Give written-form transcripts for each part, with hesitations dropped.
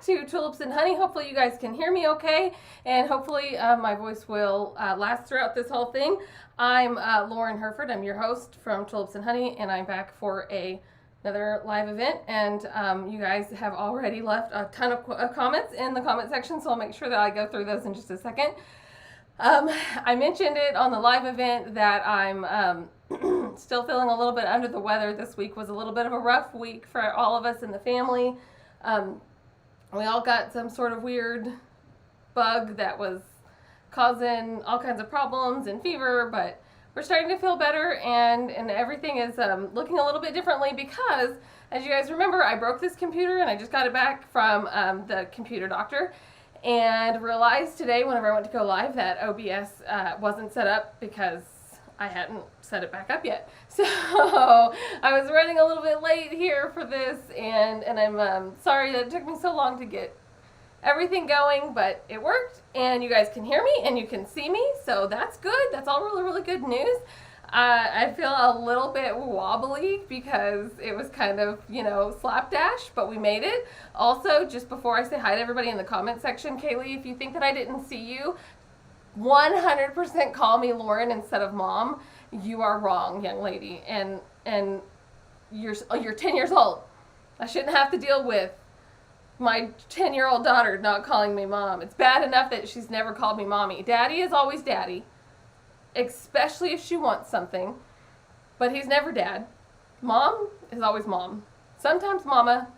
To Tulips and Honey. Hopefully you guys can hear me okay, and hopefully my voice will last throughout this whole thing. I'm Lauren Hereford. I'm your host from Tulips and Honey, and I'm back for another live event, and you guys have already left a ton of comments in the comment section, so I'll make sure that I go through those in just a second. I mentioned it on the live event that I'm still feeling a little bit under the weather. This week was a little bit of a rough week for all of us in the family. We all got some sort of weird bug that was causing all kinds of problems and fever, but we're starting to feel better, and everything is looking a little bit differently because, as you guys remember, I broke this computer and I just got it back from the computer doctor, and realized today whenever I went to go live that OBS wasn't set up because I hadn't set it back up yet. So I was running a little bit late here for this, and I'm sorry that it took me so long to get everything going, but it worked, and you guys can hear me and you can see me, so that's good. That's all really, really good news. I feel a little bit wobbly because it was kind of, slapdash, but we made it. Also, just before I say hi to everybody in the comment section, Kaylee, if you think that I didn't see you, 100% call me Lauren instead of Mom. You are wrong, young lady, and you're 10 years old. I shouldn't have to deal with my 10-year-old daughter not calling me Mom. It's bad enough that she's never called me Mommy. Daddy is always Daddy, especially if she wants something, but he's never Dad. Mom is always Mom. Sometimes Mama,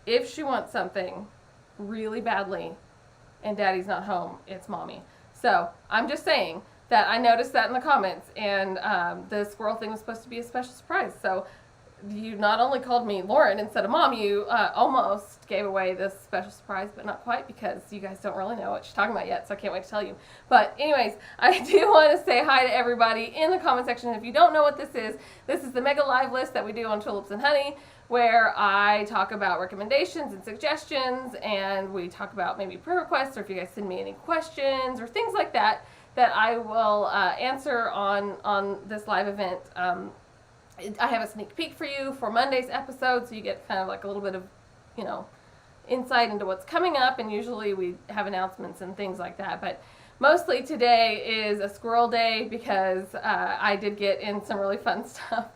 if she wants something really badly and Daddy's not home, it's Mommy. So I'm just saying that I noticed that in the comments, and the squirrel thing was supposed to be a special surprise. So you not only called me Lauren instead of Mom, you almost gave away this special surprise, but not quite, because you guys don't really know what she's talking about yet, so I can't wait to tell you. But anyways, I do want to say hi to everybody in the comment section. If you don't know what this is the mega live list that we do on Tulips and Honey, where I talk about recommendations and suggestions, and we talk about maybe prayer requests, or if you guys send me any questions or things like that, that I will answer on this live event. I have a sneak peek for you for Monday's episode, so you get kind of like a little bit of, insight into what's coming up, and usually we have announcements and things like that, but mostly today is a squirrel day because I did get in some really fun stuff.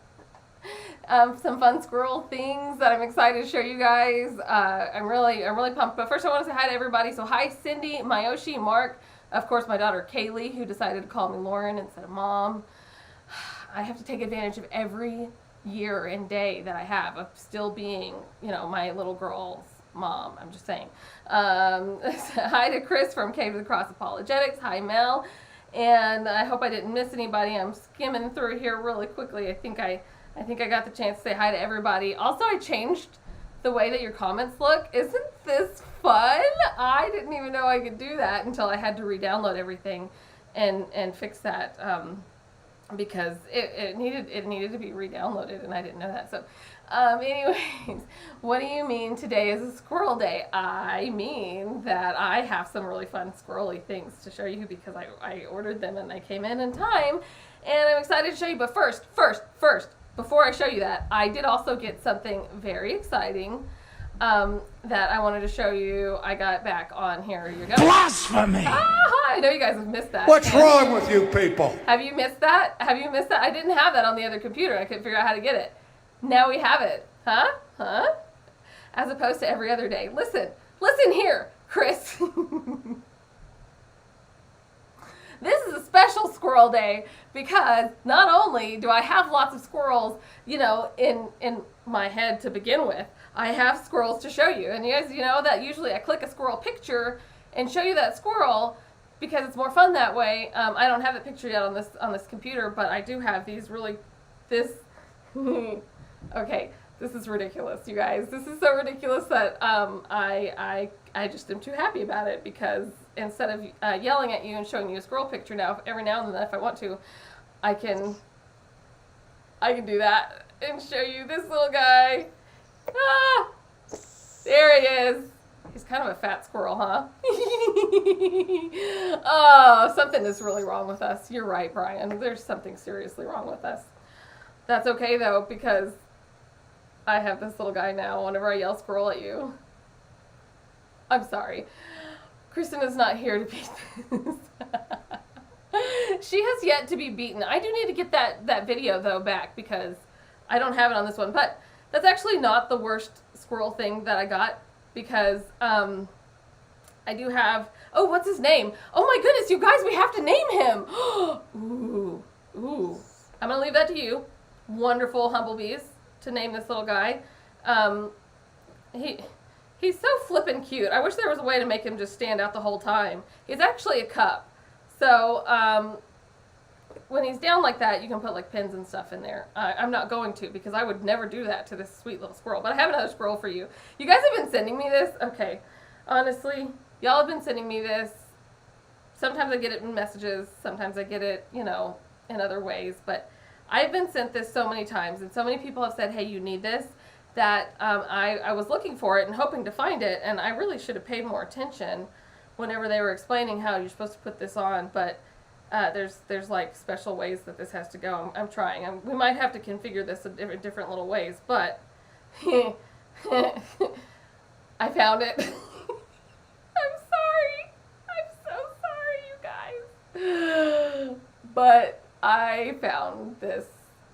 Some fun squirrel things that I'm excited to show you guys. I'm really pumped. But first I want to say hi to everybody. So hi Cindy, Mayoshi, Mark, of course my daughter Kaylee, who decided to call me Lauren instead of Mom. I have to take advantage of every year and day that I have of still being, my little girl's mom. I'm just saying. Hi to Chris from Cave to the Cross Apologetics. Hi Mel. And I hope I didn't miss anybody. I'm skimming through here really quickly. I think I got the chance to say hi to everybody. Also, I changed the way that your comments look. Isn't this fun? I didn't even know I could do that until I had to re-download everything and fix that because it needed to be re-downloaded, and I didn't know that. So anyways, what do you mean today is a squirrel day? I mean that I have some really fun squirrely things to show you because I ordered them and they came in time, and I'm excited to show you. But first, before I show you that, I did also get something very exciting that I wanted to show you. I got back on here. You go. Blasphemy! I know you guys have missed that. What's wrong with you people? Have you missed that? I didn't have that on the other computer. I couldn't figure out how to get it. Now we have it. Huh? Huh? As opposed to every other day. Listen here, Chris. This is a special squirrel day because not only do I have lots of squirrels, in my head to begin with, I have squirrels to show you. And you guys, that usually I click a squirrel picture and show you that squirrel because it's more fun that way. I don't have the picture yet on this computer, but I do have this. Okay, this is ridiculous, you guys. This is so ridiculous that I just am too happy about it because instead of yelling at you and showing you a squirrel picture now, every now and then if I want to, I can do that and show you this little guy. Ah, there he is. He's kind of a fat squirrel, huh? Oh, something is really wrong with us. You're right, Brian. There's something seriously wrong with us. That's okay though, because I have this little guy now whenever I yell squirrel at you. I'm sorry. Kristen is not here to beat this. She has yet to be beaten. I do need to get that video though back because I don't have it on this one. But that's actually not the worst squirrel thing that I got because I do have, oh, what's his name? Oh my goodness, you guys, we have to name him. Ooh. I'm going to leave that to you. Wonderful Humblebees to name this little guy. He's so flippin' cute. I wish there was a way to make him just stand out the whole time. He's actually a cup. So when he's down like that, you can put like pins and stuff in there. I'm not going to because I would never do that to this sweet little squirrel. But I have another squirrel for you. You guys have been sending me this? Okay. Honestly, y'all have been sending me this. Sometimes I get it in messages. Sometimes I get it, in other ways. But I've been sent this so many times. And so many people have said, hey, you need this. That I was looking for it and hoping to find it. And I really should have paid more attention whenever they were explaining how you're supposed to put this on. But there's like special ways that this has to go. I'm trying. We might have to configure this in different little ways, but I found it. I'm sorry. I'm so sorry, you guys. But I found this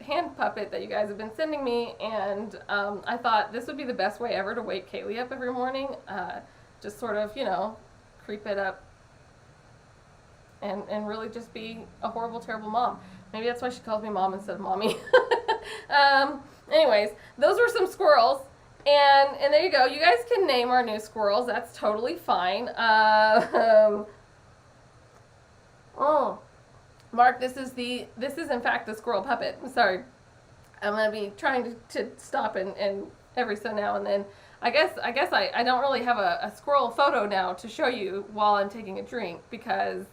hand puppet that you guys have been sending me, and I thought this would be the best way ever to wake Kaylee up every morning. Just sort of, creep it up. And really just be a horrible, terrible mom. Maybe that's why she calls me mom instead of mommy. Anyways, those were some squirrels. And there you go. You guys can name our new squirrels. That's totally fine. Mark, this is in fact the squirrel puppet. I'm sorry. I'm going to be trying to stop and every so now and then. I guess I don't really have a squirrel photo now to show you while I'm taking a drink because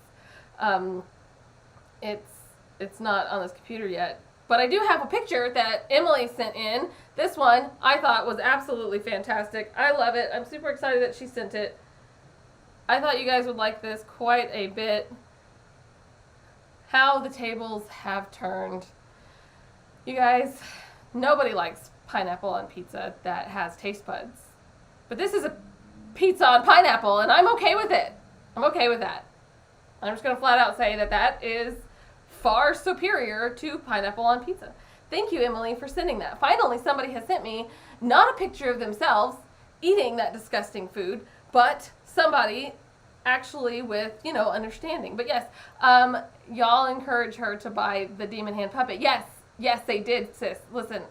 it's not on this computer yet. But I do have a picture that Emily sent in. This one I thought was absolutely fantastic. I love it. I'm super excited that she sent it. I thought you guys would like this quite a bit. How the tables have turned. You guys, nobody likes pineapple on pizza that has taste buds. But this is a pizza on pineapple, and I'm okay with it. I'm okay with that. I'm just going to flat out say that is far superior to pineapple on pizza. Thank you, Emily, for sending that. Finally, somebody has sent me not a picture of themselves eating that disgusting food, but somebody actually with, understanding. But yes, y'all encourage her to buy the demon hand puppet. Yes, they did, sis. Listen,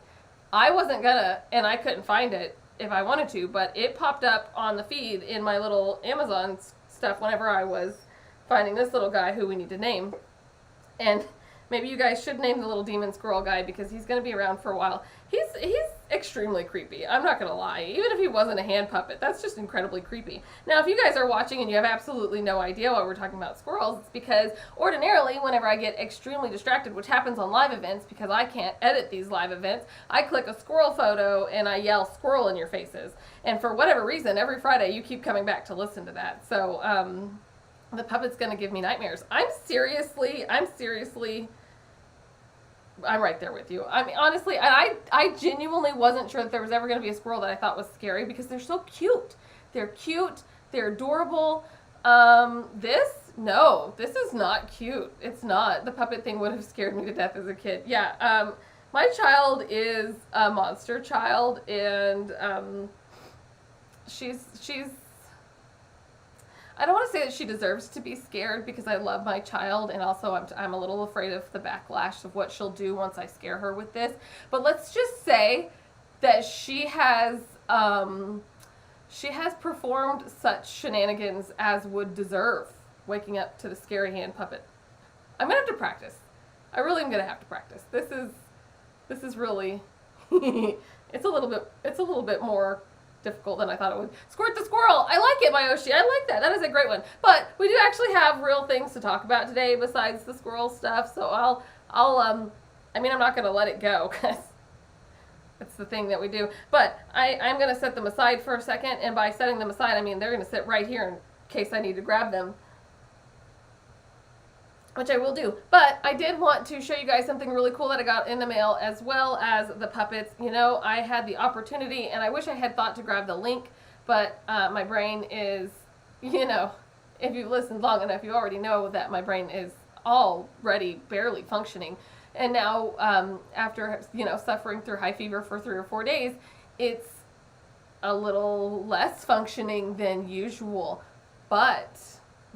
I wasn't gonna, and I couldn't find it if I wanted to, but it popped up on the feed in my little Amazon stuff whenever I was finding this little guy who we need to name. And maybe you guys should name the little demon squirrel guy because he's going to be around for a while. He's extremely creepy. I'm not going to lie. Even if he wasn't a hand puppet, that's just incredibly creepy. Now, if you guys are watching and you have absolutely no idea why we're talking about squirrels, it's because ordinarily whenever I get extremely distracted, which happens on live events because I can't edit these live events, I click a squirrel photo and I yell squirrel in your faces. And for whatever reason, every Friday you keep coming back to listen to that. So, the puppet's going to give me nightmares. I'm right there with you. I mean, honestly, I genuinely wasn't sure that there was ever going to be a squirrel that I thought was scary because they're so cute. They're cute. They're adorable. This is not cute. It's not. The puppet thing would have scared me to death as a kid. Yeah. My child is a monster child, and she's I don't want to say that she deserves to be scared because I love my child, and also I'm a little afraid of the backlash of what she'll do once I scare her with this. But let's just say that she has performed such shenanigans as would deserve waking up to the scary hand puppet. I'm gonna have to practice. I really am gonna have to practice. This is really it's a little bit more difficult than I thought it would. Squirt the squirrel. I like it, Mayoshi. I like that. That is a great one. But we do actually have real things to talk about today besides the squirrel stuff. So I'm not gonna let it go because it's the thing that we do. But I'm gonna set them aside for a second, and by setting them aside, I mean they're gonna sit right here in case I need to grab them, which I will do. But I did want to show you guys something really cool that I got in the mail, as well as the puppets. You know, I had the opportunity, and I wish I had thought to grab the link, but my brain is, you know, if you've listened long enough, you already know that my brain is already barely functioning. And now, after, you know, suffering through high fever for 3 or 4 days, it's a little less functioning than usual. But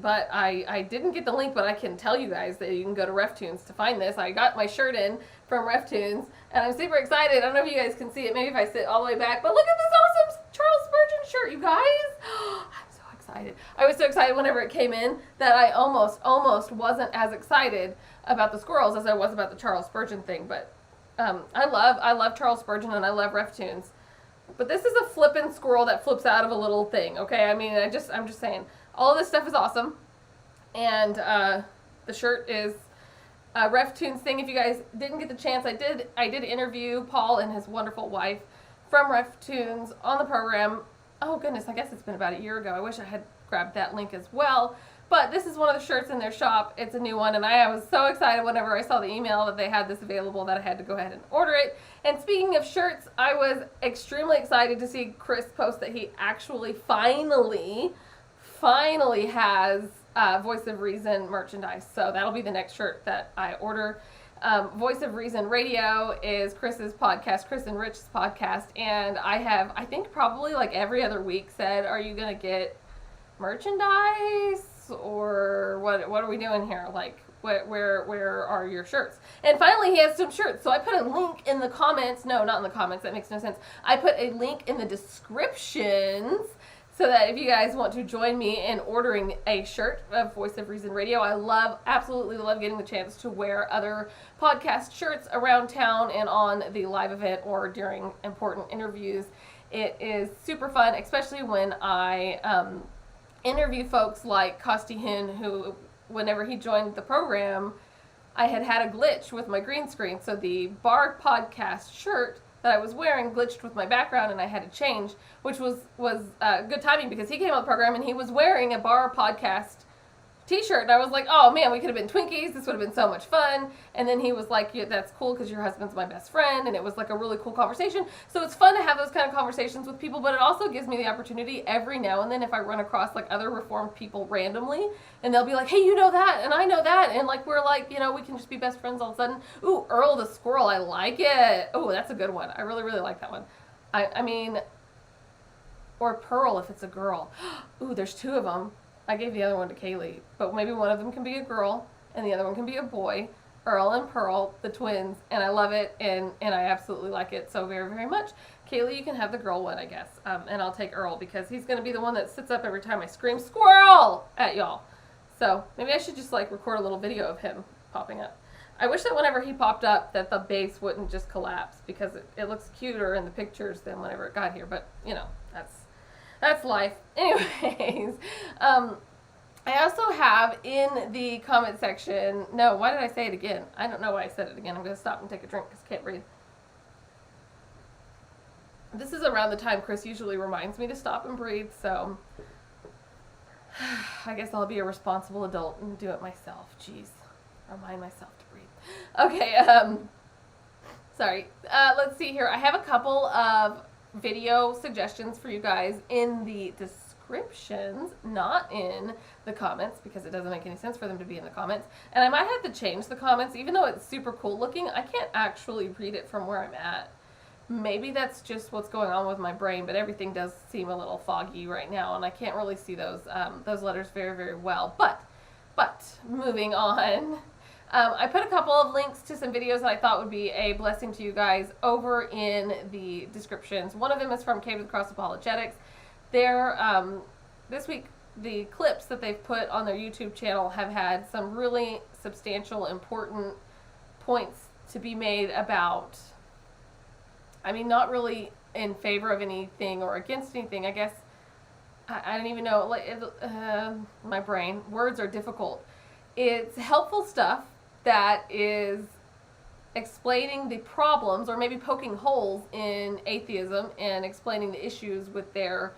I didn't get the link, but I can tell you guys that you can go to RefTunes to find this. I got my shirt in from RefTunes, and I'm super excited. I don't know if you guys can see it. Maybe if I sit all the way back. But look at this awesome Charles Spurgeon shirt, you guys. I'm so excited. I was so excited whenever it came in that I almost wasn't as excited about the squirrels as I was about the Charles Spurgeon thing. But I love Charles Spurgeon, and I love RefTunes. But this is a flippin' squirrel that flips out of a little thing, okay? I mean, I'm just saying. All of this stuff is awesome. And the shirt is a RefTunes thing. If you guys didn't get the chance, I did interview Paul and his wonderful wife from RefTunes on the program. Oh, goodness, I guess it's been about a year ago. I wish I had grabbed that link as well. But this is one of the shirts in their shop. It's a new one, and I was so excited whenever I saw the email that they had this available that I had to go ahead and order it. And speaking of shirts, I was extremely excited to see Chris post that he actually finally has Voice of Reason merchandise. So that'll be the next shirt that I order. Voice of Reason Radio is Chris's podcast, Chris and Rich's podcast, and I think probably like every other week said, are you going to get merchandise? Or what are we doing here? Like, where are your shirts? And finally, he has some shirts. So I put a link in the comments. No, not in the comments. That makes no sense. I put a link in the descriptions so that if you guys want to join me in ordering a shirt of Voice of Reason Radio, I absolutely love getting the chance to wear other podcast shirts around town and on the live event or during important interviews. It is super fun, especially when I interview folks like Kosti Hin, who, whenever he joined the program, I had a glitch with my green screen. So the Bar Podcast shirt that I was wearing glitched with my background, and I had to change, which was good timing because he came on the program and he was wearing a Bar Podcast t-shirt, and I was like, oh man, we could have been Twinkies, this would have been so much fun. And then he was like, yeah, that's cool because your husband's my best friend, and it was like a really cool conversation. So it's fun to have those kind of conversations with people, but it also gives me the opportunity every now and then, if I run across like other Reformed people randomly, and they'll be like, hey, you know that, and I know that, and like we're like, you know, we can just be best friends all of a sudden. Ooh, Earl the squirrel, I like it. Oh, that's a good one. I really, really like that one. I mean, or Pearl if it's a girl. Ooh, there's 2 of them. I gave the other one to Kaylee, but maybe one of them can be a girl and the other one can be a boy. Earl and Pearl, the twins, and I love it, and I absolutely like it so very, very much. Kaylee, you can have the girl one, I guess, and I'll take Earl because he's going to be the one that sits up every time I scream squirrel at y'all. So maybe I should just like record a little video of him popping up. I wish that whenever he popped up that the base wouldn't just collapse because it looks cuter in the pictures than whenever it got here, but you know, that's life. Anyways, I also have in the comment section, no, why did I say it again? I don't know why I said it again. I'm going to stop and take a drink because I can't breathe. This is around the time Chris usually reminds me to stop and breathe, so I guess I'll be a responsible adult and do it myself. Jeez, remind myself to breathe. Okay, sorry. Let's see here. I have a couple of video suggestions for you guys in the description descriptions, not in the comments, because it doesn't make any sense for them to be in the comments. And I might have to change the comments, even though it's super cool looking. I can't actually read it from where I'm at. Maybe that's just what's going on with my brain, but everything does seem a little foggy right now, and I can't really see those letters very, very well. But moving on. I put a couple of links to some videos that I thought would be a blessing to you guys over in the descriptions. One of them is from Cave to the Cross Apologetics. This week, the clips that they've put on their YouTube channel have had some really substantial, important points to be made about, I mean, not really in favor of anything or against anything. I guess, I don't even know, my brain, words are difficult. It's helpful stuff that is explaining the problems or maybe poking holes in atheism and explaining the issues with their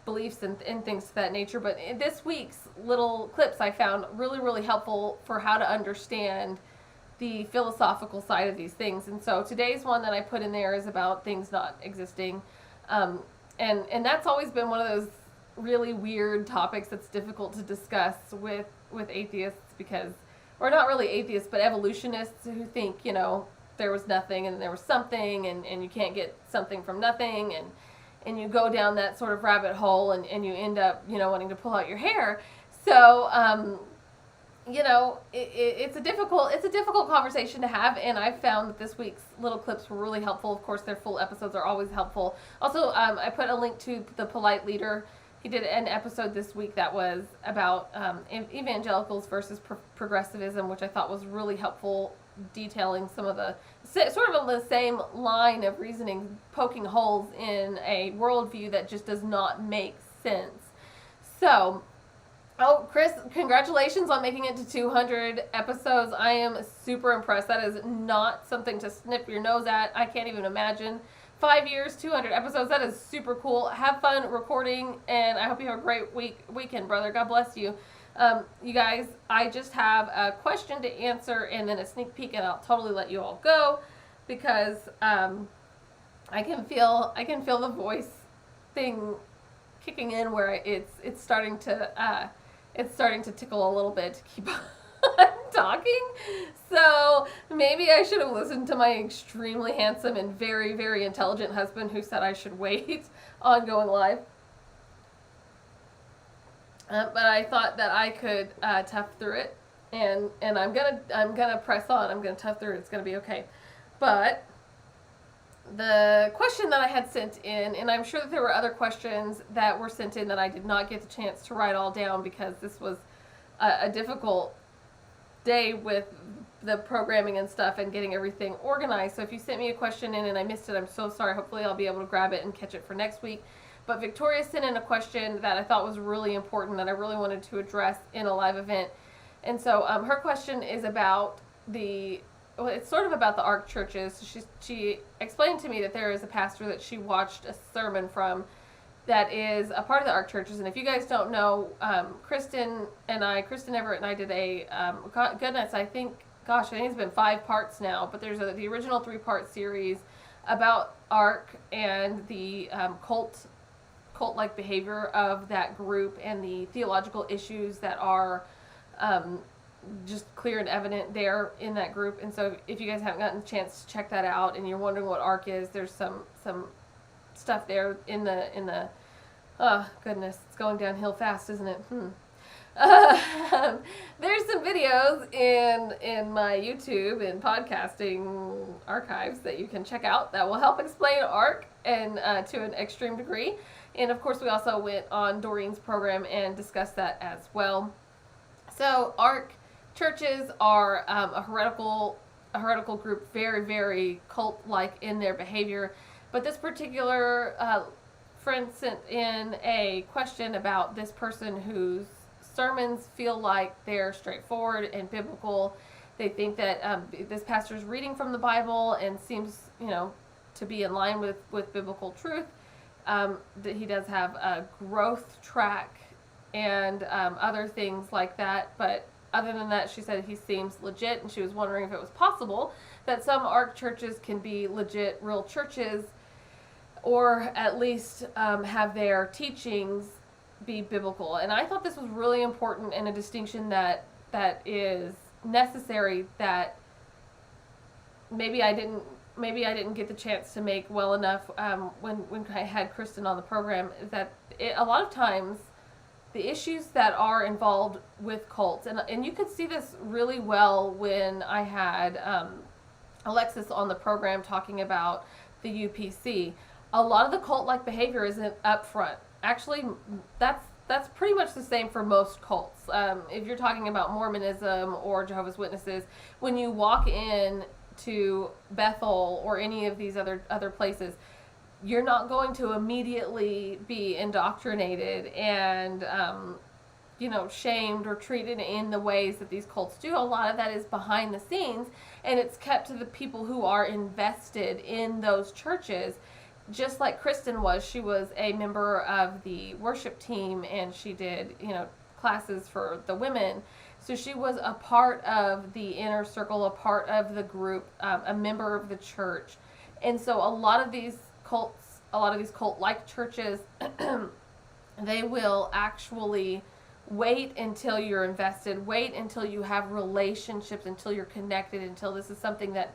beliefs and things to that nature. But in this week's little clips I found really, really helpful for how to understand the philosophical side of these things. And so today's one that I put in there is about things not existing. And that's always been one of those really weird topics that's difficult to discuss with atheists, because, or not really atheists, but evolutionists who think, you know, there was nothing and there was something, and you can't get something from nothing, and you go down that sort of rabbit hole, and you end up, you know, wanting to pull out your hair. So, you know, it's a difficult conversation to have, and I found that this week's little clips were really helpful. Of course, their full episodes are always helpful. Also, I put a link to The Polite Leader. He did an episode this week that was about evangelicals versus progressivism, which I thought was really helpful, detailing some of the sort of on the same line of reasoning, poking holes in a worldview that just does not make sense. So, Chris, congratulations on making it to 200 episodes. I am super impressed. That is not something to snip your nose at. I can't even imagine. 5 years, 200 episodes. That is super cool. Have fun recording, and I hope you have a great weekend, brother. God bless you. You guys, I just have a question to answer and then a sneak peek, and I'll totally let you all go, because I can feel the voice thing kicking in, where it's starting to tickle a little bit to keep on talking. So maybe I should have listened to my extremely handsome and very, very intelligent husband, who said I should wait on going live. But I thought that I could tough through it, and I'm gonna press on. I'm gonna tough through it. It's gonna be okay. But the question that I had sent in, and I'm sure that there were other questions that were sent in that I did not get the chance to write all down, because this was a difficult day with the programming and stuff and getting everything organized. So if you sent me a question in and I missed it, I'm so sorry. Hopefully I'll be able to grab it and catch it for next week. But Victoria sent in a question that I thought was really important, that I really wanted to address in a live event. And so her question is about it's sort of about the ARC churches. She explained to me that there is a pastor that she watched a sermon from that is a part of the ARC churches. And if you guys don't know, Kristen Everett and I did I think it's been 5 parts now, but there's the original 3-part series about ARC and the cult-like behavior of that group and the theological issues that are just clear and evident there in that group. And so if you guys haven't gotten a chance to check that out and you're wondering what ARC is, there's some stuff there in the oh goodness, it's going downhill fast, isn't it? There's some videos in my YouTube and podcasting archives that you can check out that will help explain ARC and to an extreme degree. And of course, we also went on Doreen's program and discussed that as well. So ARC churches are a heretical group, very, very cult-like in their behavior. But this particular friend sent in a question about this person whose sermons feel like they're straightforward and biblical. They think that this pastor's reading from the Bible and seems, to be in line with biblical truth. That he does have a growth track and other things like that. But other than that, she said he seems legit, and she was wondering if it was possible that some ARC churches can be legit, real churches, or at least have their teachings be biblical. And I thought this was really important and a distinction that is necessary that maybe I didn't get the chance to make well enough when I had Kristen on the program. Is that a lot of times the issues that are involved with cults, and you could see this really well when I had Alexis on the program talking about the UPC. A lot of the cult-like behavior isn't up front. Actually, that's pretty much the same for most cults. If you're talking about Mormonism or Jehovah's Witnesses, when you walk in to Bethel or any of these other places, you're not going to immediately be indoctrinated and shamed or treated in the ways that these cults do. A lot of that is behind the scenes, and it's kept to the people who are invested in those churches. Just like Kristen was, she was a member of the worship team, and she did classes for the women. So she was a part of the inner circle, a part of the group, a member of the church. And so a lot of these cult-like churches, they will actually wait until you're invested, wait until you have relationships, until you're connected, until this is something that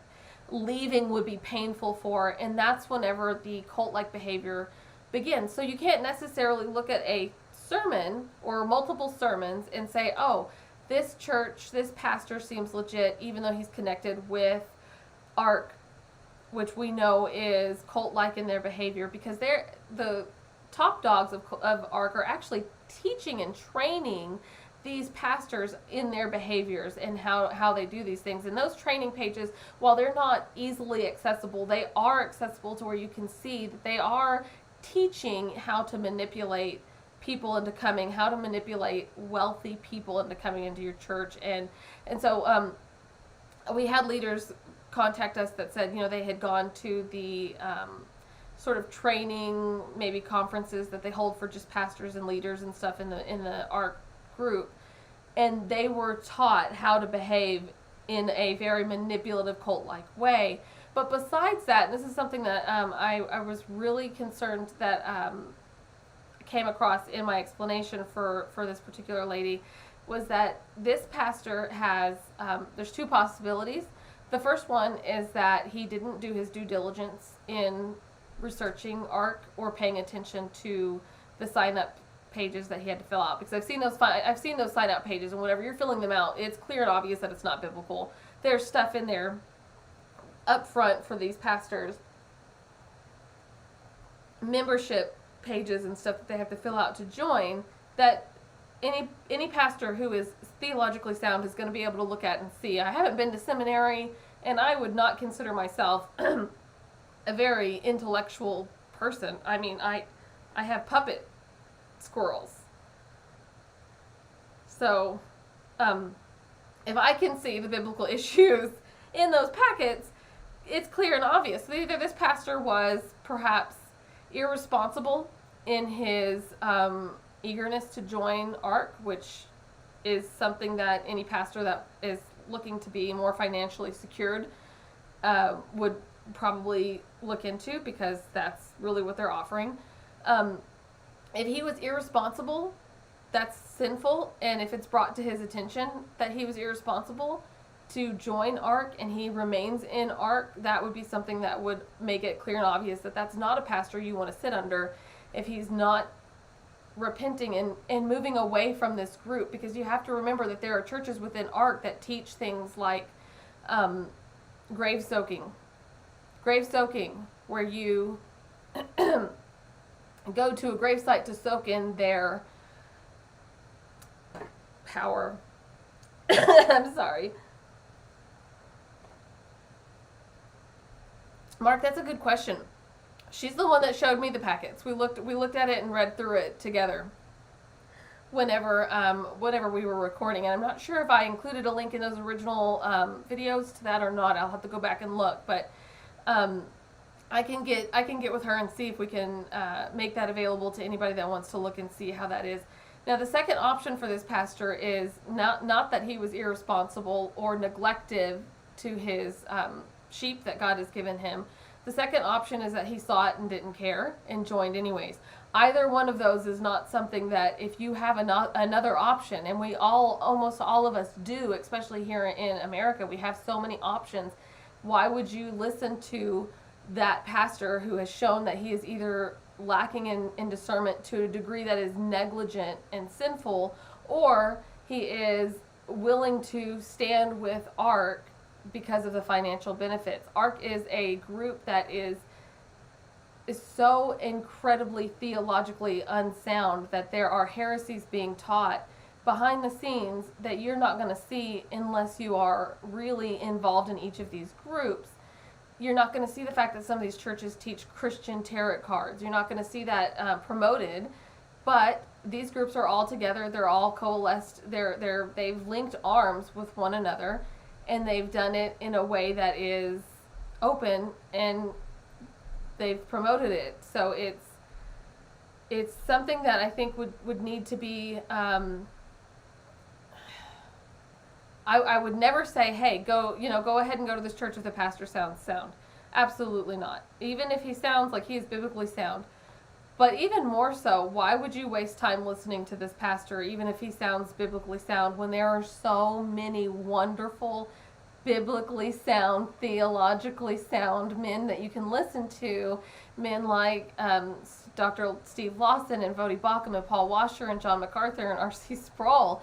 leaving would be painful for, and that's whenever the cult-like behavior begins. So you can't necessarily look at a sermon or multiple sermons and say, oh, this church, this pastor seems legit, even though he's connected with ARC, which we know is cult-like in their behavior, because they're the top dogs of ARC are actually teaching and training these pastors in their behaviors and how they do these things. And those training pages, while they're not easily accessible, they are accessible to where you can see that they are teaching how to manipulate people into coming, how to manipulate wealthy people into coming into your church. And so we had leaders contact us that said, they had gone to the sort of training, maybe conferences that they hold for just pastors and leaders and stuff in the ARC group, and they were taught how to behave in a very manipulative cult-like way. But besides that, and this is something that I was really concerned that came across in my explanation for this particular lady, was that this pastor has, there's two possibilities. The first one is that he didn't do his due diligence in researching ARC or paying attention to the sign-up pages that he had to fill out, because I've seen those sign-up pages, and whenever you're filling them out, it's clear and obvious that it's not biblical. There's stuff in there up front for these pastors, membership pages and stuff that they have to fill out to join, that any pastor who is theologically sound is going to be able to look at and see. I haven't been to seminary, and I would not consider myself a very intellectual person. I mean, I have puppet squirrels. So, if I can see the biblical issues in those packets, it's clear and obvious. Either this pastor was perhaps irresponsible in his eagerness to join ARC, which is something that any pastor that is looking to be more financially secured would probably look into, because that's really what they're offering. If he was irresponsible, that's sinful, and if it's brought to his attention that he was irresponsible to join ARC and he remains in ARC, that would be something that would make it clear and obvious that that's not a pastor you want to sit under if he's not repenting and moving away from this group. Because you have to remember that there are churches within ARC that teach things like grave soaking, where you go to a gravesite to soak in their power. I'm sorry. Mark, that's a good question. She's the one that showed me the packets. We looked at it and read through it together whenever we were recording. And I'm not sure if I included a link in those original videos to that or not. I'll have to go back and look. But I can get with her and see if we can make that available to anybody that wants to look and see how that is. Now, the second option for this pastor is not that he was irresponsible or neglective to his sheep that God has given him. The second option is that he saw it and didn't care and joined anyways. Either one of those is not something that, if you have another option, and almost all of us do, especially here in America, we have so many options. Why would you listen to that pastor who has shown that he is either lacking in discernment to a degree that is negligent and sinful, or he is willing to stand with ARC because of the financial benefits? ARC is a group that is so incredibly theologically unsound that there are heresies being taught behind the scenes that you're not going to see unless you are really involved in each of these groups. You're not going to see the fact that some of these churches teach Christian tarot cards. You're not going to see that promoted, but these groups are all together. They're all coalesced. They've linked arms with one another, and they've done it in a way that is open, and they've promoted it. So it's something that I think would need to be, I would never say, hey, go ahead and go to this church if the pastor sounds sound. Absolutely not. Even if he sounds like he is biblically sound. But even more so, why would you waste time listening to this pastor, even if he sounds biblically sound, when there are so many wonderful, biblically sound, theologically sound men that you can listen to? Men like Dr. Steve Lawson and Vodi Bakum and Paul Washer and John MacArthur and R.C. Sproul.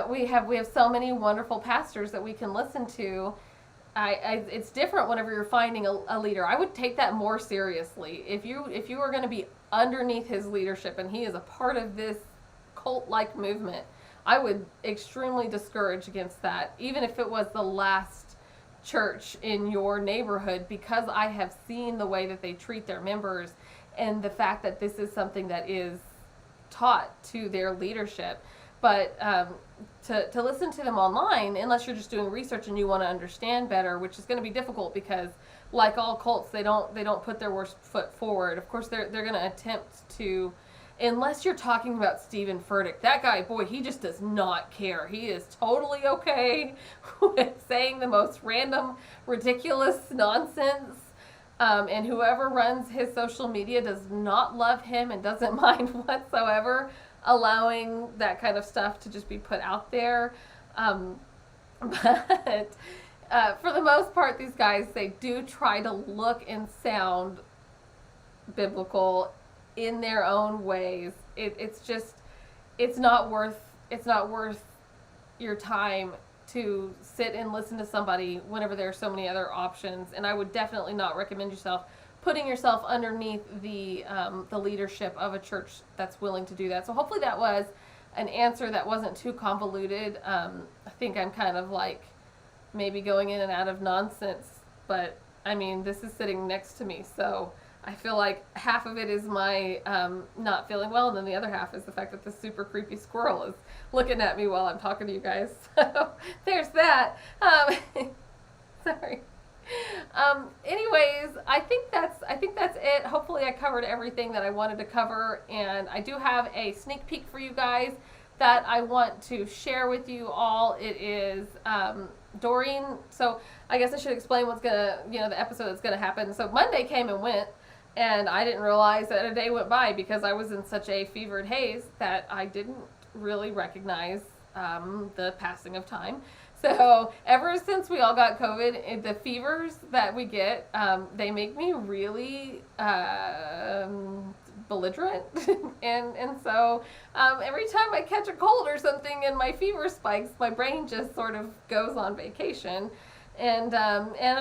We have so many wonderful pastors that we can listen to. It's different whenever you're finding a leader. I would take that more seriously. If you are going to be underneath his leadership and he is a part of this cult-like movement, I would extremely discourage against that, even if it was the last church in your neighborhood, because I have seen the way that they treat their members and the fact that this is something that is taught to their leadership. But to listen to them online, unless you're just doing research and you want to understand better, which is going to be difficult because, like all cults, they don't put their worst foot forward. Of course, they're going to attempt to, unless you're talking about Stephen Furtick. That guy, boy, he just does not care. He is totally okay with saying the most random, ridiculous nonsense. And whoever runs his social media does not love him and doesn't mind whatsoever allowing that kind of stuff to just be put out there. But for the most part, these guys, they do try to look and sound biblical in their own ways. It's not worth your time to sit and listen to somebody whenever there are so many other options. And I would definitely not recommend putting yourself underneath the leadership of a church that's willing to do that. So hopefully that was an answer that wasn't too convoluted. I think I'm kind of like maybe going in and out of nonsense, but I mean, this is sitting next to me, so I feel like half of it is my not feeling well, and then the other half is the fact that this super creepy squirrel is looking at me while I'm talking to you guys. So there's that. Sorry. Anyways, I think that's it. Hopefully I covered everything that I wanted to cover, and I do have a sneak peek for you guys that I want to share with you all. It is Doreen. So I guess I should explain the episode that's gonna happen. So Monday came and went, and I didn't realize that a day went by because I was in such a fevered haze that I didn't really recognize the passing of time. So ever since we all got COVID, the fevers that we get, they make me really belligerent. and so every time I catch a cold or something and my fever spikes, my brain just sort of goes on vacation. And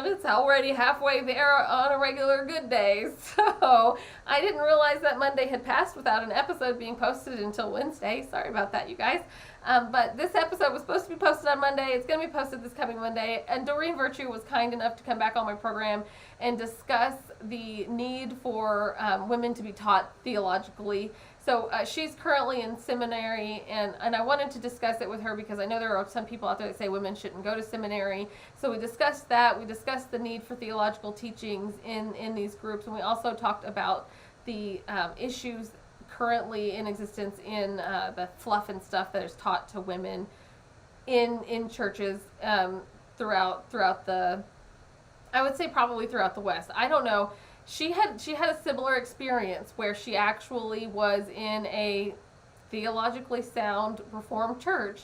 it's already halfway there on a regular good day. So I didn't realize that Monday had passed without an episode being posted until Wednesday. Sorry about that, you guys. But this episode was supposed to be posted on Monday. It's going to be posted this coming Monday. And Doreen Virtue was kind enough to come back on my program and discuss the need for women to be taught theologically. So she's currently in seminary, and I wanted to discuss it with her because I know there are some people out there that say women shouldn't go to seminary. So we discussed that. We discussed the need for theological teachings in these groups, and we also talked about the issues currently in existence in the fluff and stuff that is taught to women in churches throughout the I would say probably throughout the West. I don't know. She had a similar experience where she actually was in a theologically sound Reformed church,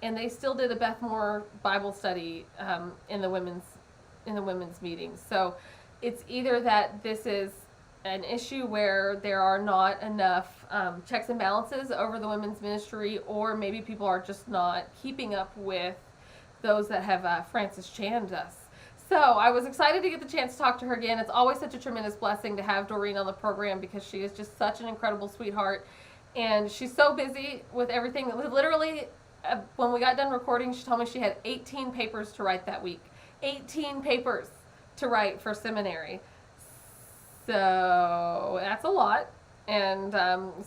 and they still did a Beth Moore Bible study in the women's meetings. So it's either that this is an issue where there are not enough checks and balances over the women's ministry, or maybe people are just not keeping up with those that have Francis Chan'd us. So I was excited to get the chance to talk to her again. It's always such a tremendous blessing to have Doreen on the program because she is just such an incredible sweetheart. And she's so busy with everything. Literally, when we got done recording, she told me she had 18 papers to write that week. 18 papers to write for seminary. So that's a lot. And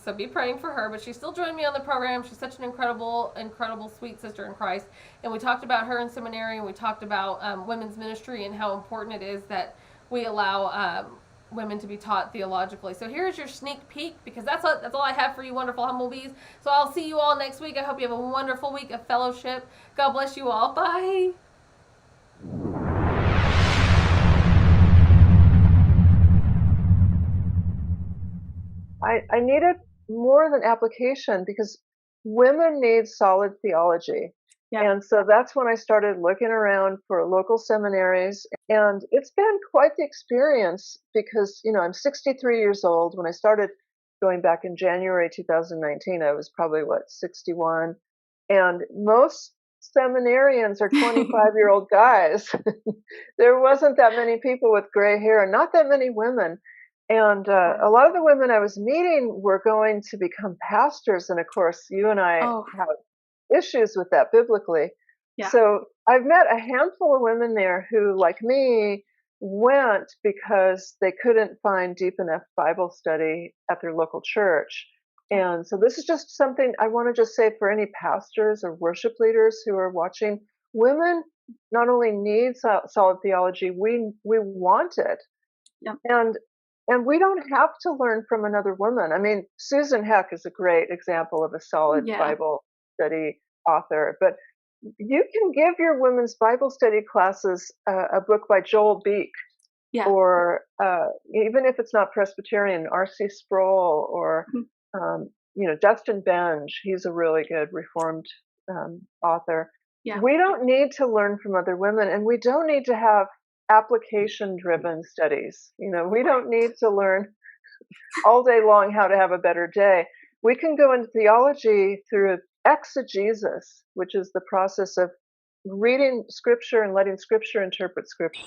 so be praying for her. But she still joined me on the program. She's such an incredible, incredible, sweet sister in Christ. And we talked about her in seminary, and we talked about women's ministry and how important it is that we allow women to be taught theologically. So here's your sneak peek, because that's all I have for you, wonderful humblebees. So I'll see you all next week. I hope you have a wonderful week of fellowship. God bless you all. Bye. I needed more than application because women need solid theology. Yeah. And so that's when I started looking around for local seminaries. And it's been quite the experience because, I'm 63 years old. When I started going back in January 2019, I was probably, 61. And most seminarians are 25-year-old guys. There wasn't that many people with gray hair and not that many women. And a lot of the women I was meeting were going to become pastors. And of course, you and I Oh, have issues with that biblically. yeah. So I've met a handful of women there who, like me, went because they couldn't find deep enough Bible study at their local church. And so this is just something I want to just say for any pastors or worship leaders who are watching. Women not only need solid theology, we want it. Yep. And we don't have to learn from another woman. I mean, Susan Heck is a great example of a solid Yeah. Bible study author, but you can give your women's Bible study classes a book by Joel Beek, Yeah. or even if it's not Presbyterian, R.C. Sproul, or Dustin Benge. He's a really good Reformed author. Yeah. We don't need to learn from other women, and we don't need to have application-driven studies. We don't need to learn all day long how to have a better day. We can go into theology through exegesis, which is the process of reading Scripture and letting Scripture interpret Scripture.